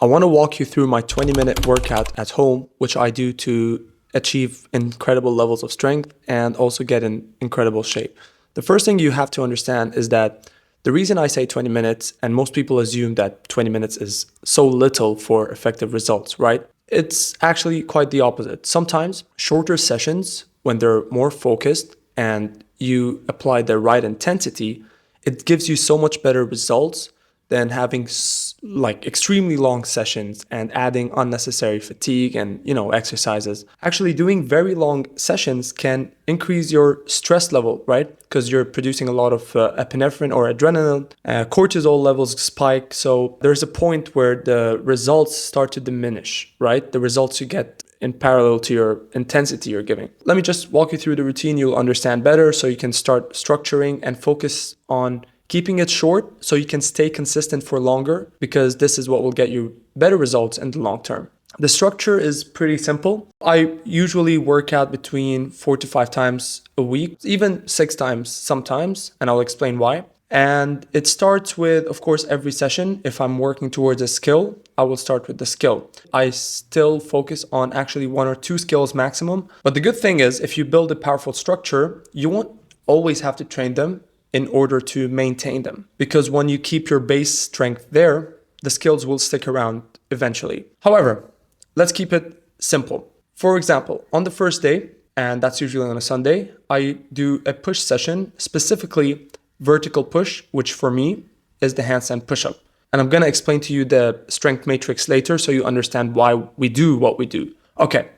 I want to walk you through my 20-minute workout at home, which I do to achieve incredible levels of strength and also get in incredible shape. The first thing you have to understand is that the reason I say 20 minutes, and most people assume that 20 minutes is so little for effective results, right? It's actually quite the opposite. Sometimes shorter sessions, when they're more focused and you apply the right intensity, it gives you so much better results than having like extremely long sessions and adding unnecessary fatigue and exercises. Actually, doing very long sessions can increase your stress level, right? Because you're producing a lot of epinephrine or adrenaline, cortisol levels spike. So there's a point where the results start to diminish, right? The results you get in parallel to your intensity you're giving. Let me just walk you through the routine. You'll understand better so you can start structuring and focus on keeping it short so you can stay consistent for longer, because this is what will get you better results in the long term. The structure is pretty simple. I usually work out between 4 to 5 times a week, even 6 times sometimes, and I'll explain why. And it starts with, of course, every session. If I'm working towards a skill, I will start with the skill. I still focus on actually 1 or 2 skills maximum. But the good thing is, if you build a powerful structure, you won't always have to train them in order to maintain them. Because when you keep your base strength there, the skills will stick around eventually. However, let's keep it simple. For example, on the first day, and that's usually on a Sunday, I do a push session, specifically vertical push, which for me is the handstand push-up. And I'm gonna explain to you the strength matrix later so you understand why we do what we do. Okay,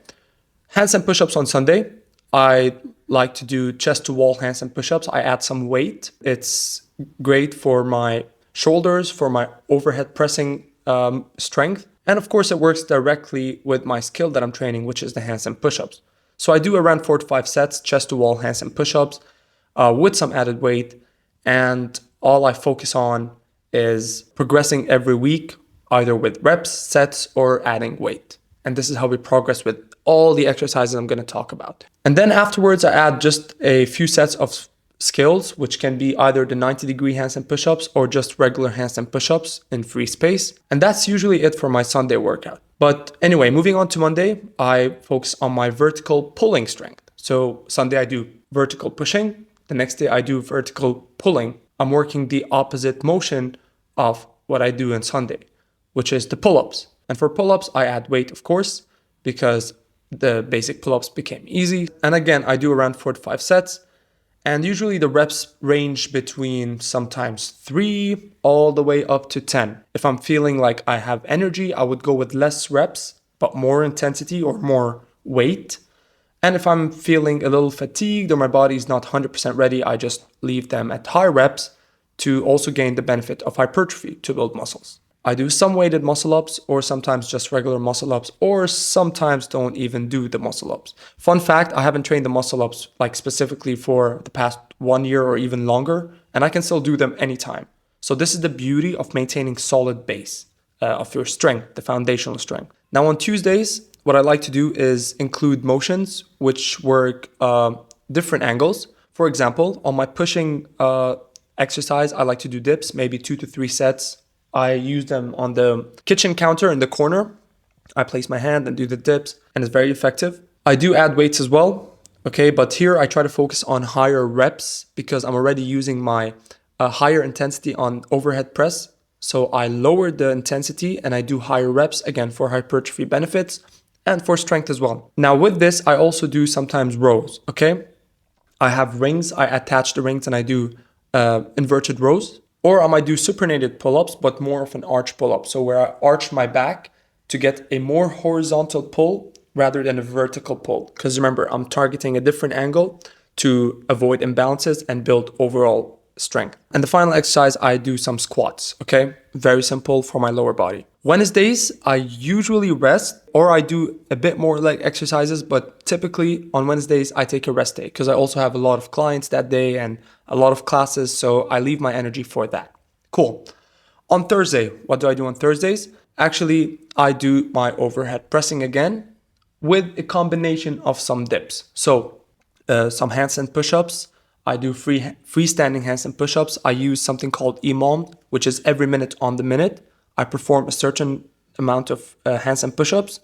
handstand push-ups on Sunday. I like to do chest to wall handstand push-ups. I add some weight. It's great for my shoulders, for my overhead pressing strength. And of course, it works directly with my skill that I'm training, which is the handstand push-ups. So I do around 4 to 5 sets, chest to wall handstand push-ups with some added weight. And all I focus on is progressing every week, either with reps, sets, or adding weight. And this is how we progress with all the exercises I'm going to talk about. And then afterwards, I add just a few sets of skills, which can be either the 90-degree handstand push-ups or just regular handstand push-ups in free space. And that's usually it for my Sunday workout. But anyway, moving on to Monday, I focus on my vertical pulling strength. So Sunday, I do vertical pushing. The next day, I do vertical pulling. I'm working the opposite motion of what I do on Sunday, which is the pull-ups. And for pull-ups, I add weight, of course, because the basic pull-ups became easy. And again, I do around 4 to 5 sets. And usually the reps range between sometimes 3 all the way up to 10. If I'm feeling like I have energy, I would go with less reps, but more intensity or more weight. And if I'm feeling a little fatigued or my body's not 100% ready, I just leave them at high reps to also gain the benefit of hypertrophy to build muscles. I do some weighted muscle ups, or sometimes just regular muscle ups, or sometimes don't even do the muscle ups. Fun fact, I haven't trained the muscle ups like specifically for the past 1 year or even longer, and I can still do them anytime. So this is the beauty of maintaining solid base of your strength, the foundational strength. Now on Tuesdays, what I like to do is include motions which work different angles. For example, on my pushing exercise, I like to do dips, maybe 2 to 3 sets. I use them on the kitchen counter in the corner. I place my hand and do the dips, and it's very effective. I do add weights as well, okay? But here I try to focus on higher reps because I'm already using my higher intensity on overhead press. So I lower the intensity and I do higher reps, again, for hypertrophy benefits and for strength as well. Now with this, I also do sometimes rows, okay? I have rings, I attach the rings and I do inverted rows. Or I might do supinated pull-ups, but more of an arch pull-up. So where I arch my back to get a more horizontal pull rather than a vertical pull. Because remember, I'm targeting a different angle to avoid imbalances and build overall strength. And the final exercise, I do some squats, okay? Very simple for my lower body. Wednesdays, I usually rest, or I do a bit more leg exercises, but typically on Wednesdays, I take a rest day because I also have a lot of clients that day and a lot of classes, so I leave my energy for that. Cool. On Thursday, what do I do on Thursdays? Actually, I do my overhead pressing again with a combination of some dips. So some handstand push-ups. I do freestanding handstand push-ups. I use something called EMOM, which is every minute on the minute. I perform a certain amount of handstand push-ups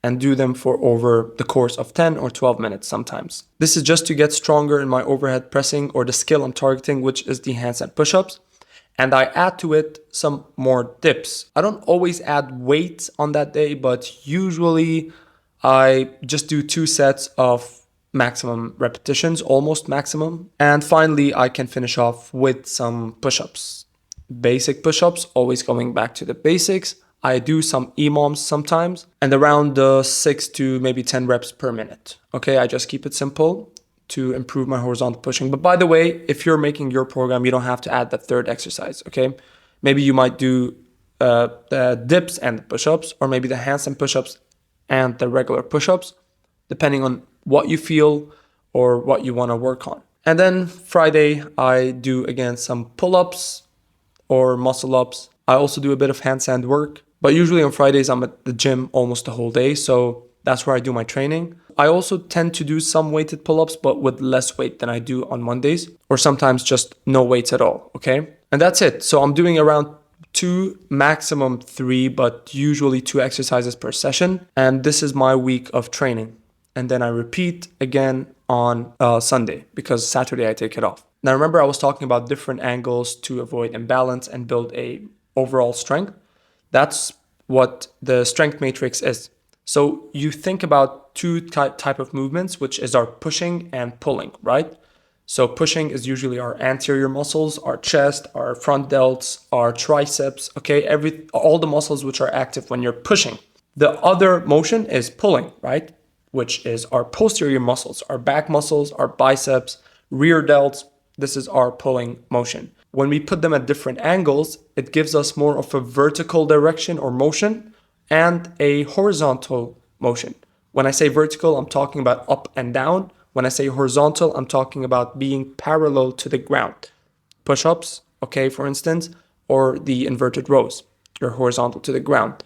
and do them for over the course of 10 or 12 minutes sometimes. This is just to get stronger in my overhead pressing or the skill I'm targeting, which is the handstand push-ups. And I add to it some more dips. I don't always add weight on that day, but usually I just do 2 sets of maximum repetitions, almost maximum. And finally, I can finish off with some push-ups. Basic push-ups, always going back to the basics. I do some EMOMs sometimes and around 6 to maybe 10 reps per minute. Okay, I just keep it simple to improve my horizontal pushing. But by the way, if you're making your program, you don't have to add that third exercise, okay? Maybe you might do the dips and the push-ups, or maybe the handstand push-ups and the regular push-ups, depending on what you feel or what you want to work on. And then Friday, I do again some pull-ups or muscle-ups. I also do a bit of handstand work, but usually on Fridays, I'm at the gym almost the whole day, so that's where I do my training. I also tend to do some weighted pull-ups, but with less weight than I do on Mondays, or sometimes just no weights at all, okay? And that's it. So I'm doing around 2, maximum 3, but usually 2 exercises per session. And this is my week of training. And then I repeat again on Sunday, because Saturday I take it off. Now remember, I was talking about different angles to avoid imbalance and build a overall strength. That's what the strength matrix is. So you think about 2 type of movements, which is our pushing and pulling, right? So pushing is usually our anterior muscles, our chest, our front delts, our triceps, okay? All the muscles which are active when you're pushing. The other motion is pulling, right? Which is our posterior muscles, our back muscles, our biceps, rear delts. This is our pulling motion. When we put them at different angles, it gives us more of a vertical direction or motion and a horizontal motion. When I say vertical, I'm talking about up and down. When I say horizontal, I'm talking about being parallel to the ground. Push-ups, okay, for instance, or the inverted rows. You're horizontal to the ground.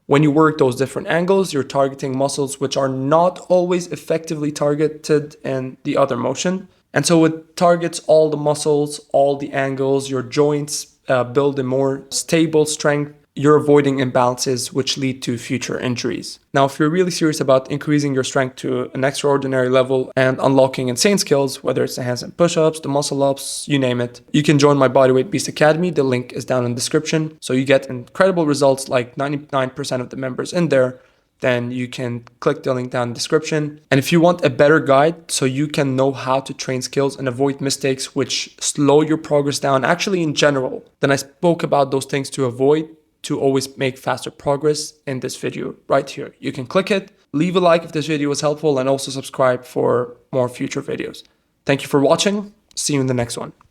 When you work those different angles, you're targeting muscles which are not always effectively targeted in the other motion. And so it targets all the muscles, all the angles, your joints build a more stable strength. You're avoiding imbalances which lead to future injuries. Now, if you're really serious about increasing your strength to an extraordinary level and unlocking insane skills, whether it's the handstand push-ups, the muscle-ups, you name it, you can join my Bodyweight Beast Academy. The link is down in the description. So you get incredible results, like 99% of the members in there. Then you can click the link down in the description. And if you want a better guide so you can know how to train skills and avoid mistakes which slow your progress down, actually in general, then I spoke about those things to avoid to always make faster progress in this video right here. You can click it, leave a like if this video was helpful, and also subscribe for more future videos. Thank you for watching. See you in the next one.